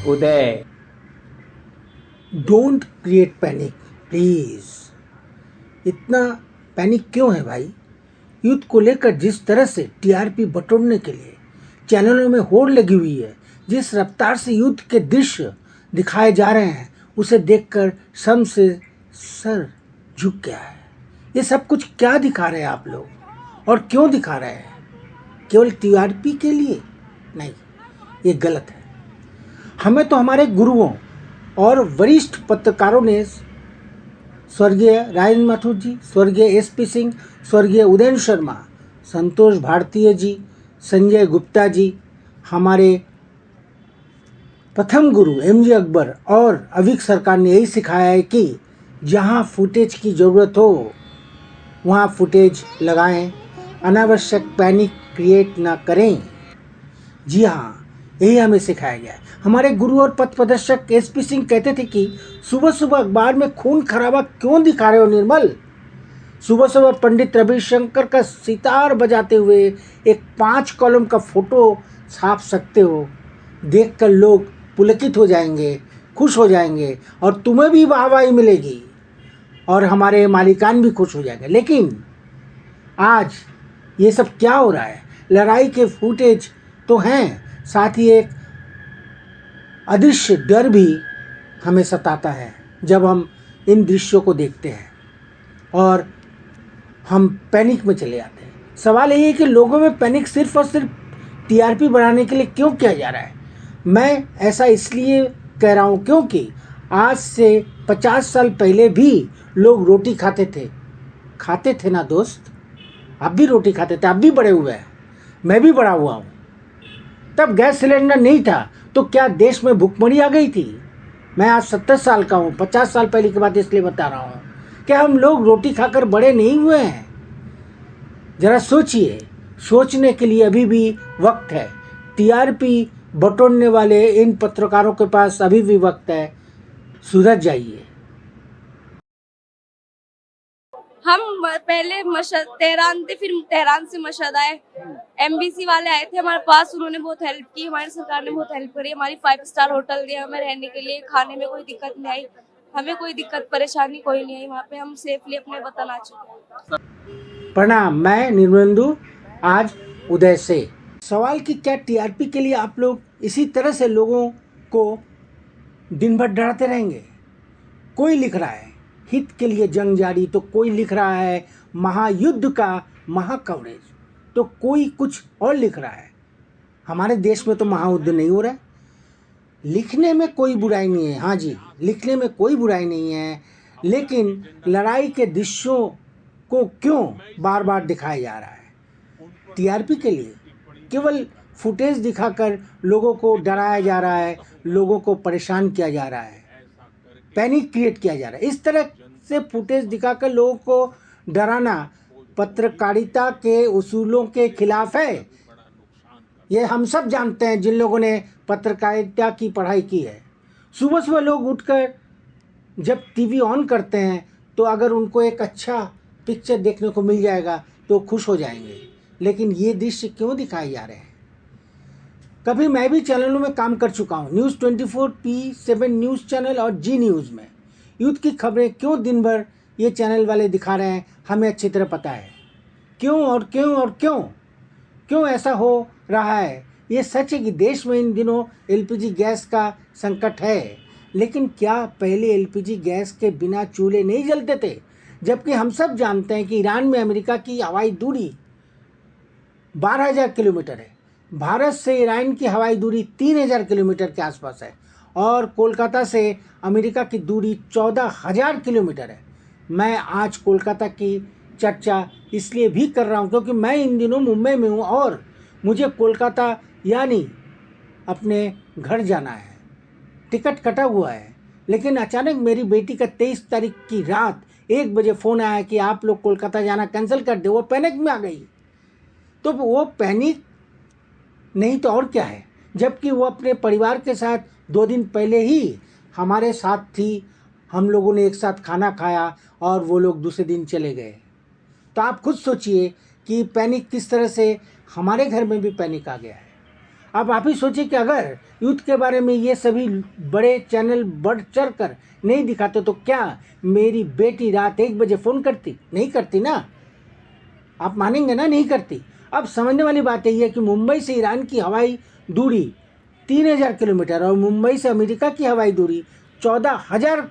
Uday. Don't create panic please. इतना panic क्यों है भाई? यूथ को लेकर जिस तरह से टीआरपी बटोरने के लिए चैनलों में होड़ लगी हुई है, जिस रफ्तार से यूथ के दृश्य दिखाए जा रहे हैं, उसे देखकर शर्म से सर झुक गया है। ये सब कुछ क्या दिखा रहे हैं आप लोग, और क्यों दिखा रहे हैं? केवल टीआरपी के लिए? नहीं, ये गलत है। हमें तो हमारे गुरुओं और वरिष्ठ पत्रकारों ने, स्वर्गीय राजेंद्र माथुर जी, स्वर्गीय एसपी सिंह, स्वर्गीय उदयन शर्मा, संतोष भारतीय जी, संजय गुप्ता जी, हमारे प्रथम गुरु एमजे अकबर और अविक सरकार ने यही सिखाया है कि जहां फुटेज की ज़रूरत हो वहां फुटेज लगाएं, अनावश्यक पैनिक क्रिएट ना करें। जी हाँ, यही हमें सिखाया गया है। हमारे गुरु और पथ प्रदर्शक एसपी सिंह कहते थे कि सुबह सुबह अखबार में खून खराबा क्यों दिखा रहे हो निर्मल? सुबह सुबह पंडित रविशंकर का सितार बजाते हुए एक 5 कॉलम का फोटो छाप सकते हो। देखकर लोग पुलकित हो जाएंगे, खुश हो जाएंगे, और तुम्हें भी वाहवाही मिलेगी और हमारे मालिकान भी खुश हो जाएंगे। लेकिन आज ये सब क्या हो रहा है? लड़ाई के फुटेज तो हैं, साथ ही एक अदृश्य डर भी हमें सताता है जब हम इन दृश्यों को देखते हैं और हम पैनिक में चले जाते हैं। सवाल यही है कि लोगों में पैनिक सिर्फ और सिर्फ टीआरपी बढ़ाने के लिए क्यों किया जा रहा है? मैं ऐसा इसलिए कह रहा हूँ क्योंकि आज से 50 साल पहले भी लोग रोटी खाते थे ना दोस्त। आप भी रोटी खाते थे, आप भी बड़े हुए हैं, मैं भी बड़ा हुआ हूँ। तब गैस सिलेंडर नहीं था तो क्या देश में भुखमरी आ गई थी? मैं आज 70 साल का हूँ, 50 साल पहले की बात इसलिए बता रहा हूँ। क्या हम लोग रोटी खाकर बड़े नहीं हुए हैं? जरा सोचिए, सोचने के लिए अभी भी वक्त है। टीआरपी बटोरने वाले इन पत्रकारों के पास अभी भी वक्त है, सुधर जाइए। हम पहले तेहरान थे, फिर तेहरान से मशहद आए। एमबीसी वाले आए थे हमारे पास, उन्होंने बहुत हेल्प की, हमारी सरकार ने बहुत हेल्प करी। हमारी 5 स्टार होटल दिया हमें रहने के लिए, खाने में कोई दिक्कत नहीं आई, हमें कोई दिक्कत परेशानी कोई नहीं आई। वहाँ पे हम सेफली अपने वतन आ चुके हैं। प्रणाम, मैं निर्मलेंदु, आज उदय से। सवाल कि क्या टीआरपी के लिए आप लोग इसी तरह से लोगों को दिन भर डराते रहेंगे? कोई लिख रहा है हित के लिए जंग जारी, तो कोई लिख रहा है महायुद्ध का महाकवरेज, तो कोई कुछ और लिख रहा है। हमारे देश में तो महायुद्ध नहीं हो रहा है। लिखने में कोई बुराई नहीं है, हाँ जी, लिखने में कोई बुराई नहीं है, लेकिन लड़ाई के दृश्यों को क्यों बार बार दिखाया जा रहा है? टीआरपी के लिए केवल फुटेज दिखाकर लोगों को डराया जा रहा है, लोगों को परेशान किया जा रहा है, पैनिक क्रिएट किया जा रहा है। इस तरह से फुटेज दिखाकर लोगों को डराना पत्रकारिता के उसूलों के खिलाफ है। ये हम सब जानते हैं जिन लोगों ने पत्रकारिता की पढ़ाई की है। सुबह सुबह लोग उठकर जब टीवी ऑन करते हैं तो अगर उनको एक अच्छा पिक्चर देखने को मिल जाएगा तो खुश हो जाएंगे, लेकिन ये दृश्य क्यों दिखाए जा रहे हैं? कभी मैं भी चैनलों में काम कर चुका हूँ, न्यूज़ 24, P7 न्यूज़ चैनल और जी न्यूज़ में। यूथ की खबरें क्यों दिन भर ये चैनल वाले दिखा रहे हैं हमें अच्छी तरह पता है। क्यों और क्यों और क्यों क्यों ऐसा हो रहा है? ये सच है कि देश में इन दिनों एलपीजी गैस का संकट है, लेकिन क्या पहले एलपीजी गैस के बिना चूल्हे नहीं जलते थे? जबकि हम सब जानते हैं कि ईरान में अमेरिका की हवाई दूरी 12,000 किलोमीटर है, भारत से ईरान की हवाई दूरी 3,000 किलोमीटर के आसपास है, और कोलकाता से अमेरिका की दूरी 14,000 किलोमीटर है। मैं आज कोलकाता की चर्चा इसलिए भी कर रहा हूँ क्योंकि मैं इन दिनों मुंबई में हूँ और मुझे कोलकाता यानी अपने घर जाना है। टिकट कटा हुआ है, लेकिन अचानक मेरी बेटी का 23 तारीख की रात 1 बजे फ़ोन आया कि आप लोग कोलकाता जाना कैंसिल कर दे। वो पैनिक में आ गई। तो वो पैनिक नहीं तो और क्या है, जबकि वो अपने परिवार के साथ 2 दिन पहले ही हमारे साथ थी। हम लोगों ने एक साथ खाना खाया और वो लोग दूसरे दिन चले गए। तो आप खुद सोचिए कि पैनिक किस तरह से हमारे घर में भी पैनिक आ गया है। अब आप ही सोचिए कि अगर युद्ध के बारे में ये सभी बड़े चैनल बढ़ चढ़ कर नहीं दिखाते तो क्या मेरी बेटी रात 1 बजे फ़ोन करती? नहीं करती ना। आप मानेंगे ना, नहीं करती। अब समझने वाली बात यही है कि मुंबई से ईरान की हवाई दूरी 3000 किलोमीटर और मुंबई से अमेरिका की हवाई दूरी 14,000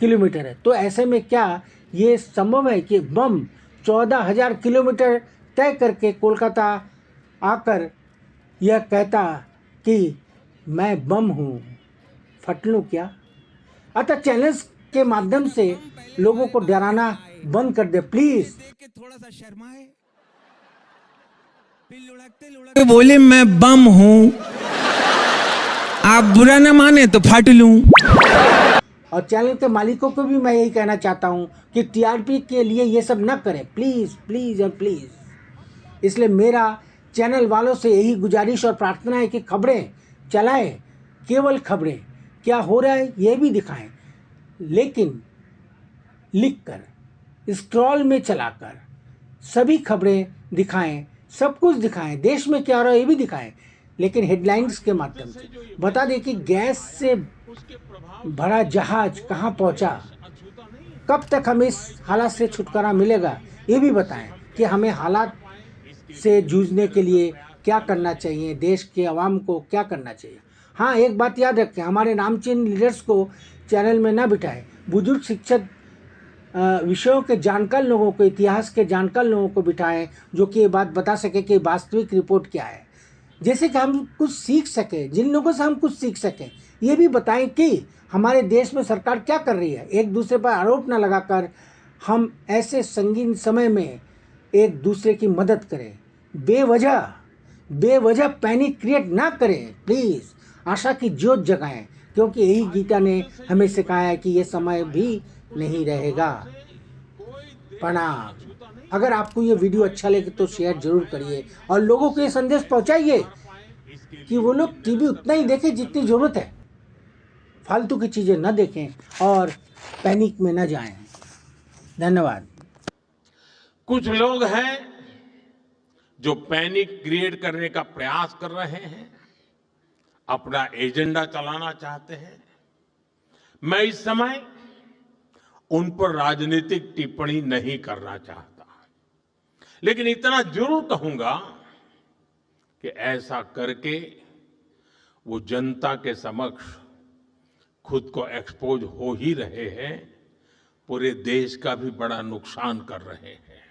किलोमीटर है। तो ऐसे में क्या ये संभव है कि बम 14,000 किलोमीटर तय करके कोलकाता आकर यह कहता कि मैं बम हूँ, फट लूँ क्या? अतः चैनल्स के माध्यम से लोगों को डराना बंद कर दे प्लीज। थोड़ा सा शर्माए, फिर लुढ़कते बोले मैं बम हूं, आप बुरा न माने तो फट लूं। और चैनल के मालिकों को भी मैं यही कहना चाहता हूं कि टीआरपी के लिए ये सब न करें, प्लीज प्लीज और प्लीज। इसलिए मेरा चैनल वालों से यही गुजारिश और प्रार्थना है कि खबरें चलाएं, केवल खबरें, क्या हो रहा है ये भी दिखाएं, लेकिन लिखकर स्क्रॉल में चलाकर सभी खबरें दिखाएं, सब कुछ दिखाएं, देश में क्या हो रहा है ये भी दिखाएं, लेकिन हेडलाइंस के माध्यम से बता दें कि गैस से भरा जहाज कहां पहुंचा, कब तक हमें इस हालात से छुटकारा मिलेगा ये भी बताएं कि हमें हालात से जूझने के लिए क्या करना चाहिए, देश के आवाम को क्या करना चाहिए। हाँ, एक बात याद रखें, हमारे नामचीन लीडर्स को चैनल में ना बिठाएं, बुजुर्ग शिक्षक विषयों के जानकार लोगों को, इतिहास के जानकार लोगों को बिठाएं जो कि ये बात बता सके कि वास्तविक रिपोर्ट क्या है, जैसे कि हम कुछ सीख सकें, जिन लोगों से हम कुछ सीख सकें। ये भी बताएं कि हमारे देश में सरकार क्या कर रही है। एक दूसरे पर आरोप न लगाकर हम ऐसे संगीन समय में एक दूसरे की मदद करें, बेवजह पैनिक क्रिएट ना करें प्लीज़। आशा की ज्योत जगाएं, क्योंकि यही गीता ने हमें सिखाया है कि ये समय भी नहीं रहेगा। प्रणाम। अगर आपको ये वीडियो अच्छा लगे तो शेयर जरूर करिए और लोगों को ये संदेश पहुंचाइए कि वो लोग टीवी उतना ही देखें जितनी जरूरत है, फालतू की चीजें न देखें और पैनिक में न जाएं। धन्यवाद। कुछ लोग हैं जो पैनिक क्रिएट करने का प्रयास कर रहे हैं, अपना एजेंडा चलाना चाहते हैं। मैं इस समय उन पर राजनीतिक टिप्पणी नहीं करना चाहता, लेकिन इतना जरूर कहूंगा कि ऐसा करके वो जनता के समक्ष खुद को एक्सपोज हो ही रहे हैं, पूरे देश का भी बड़ा नुकसान कर रहे हैं।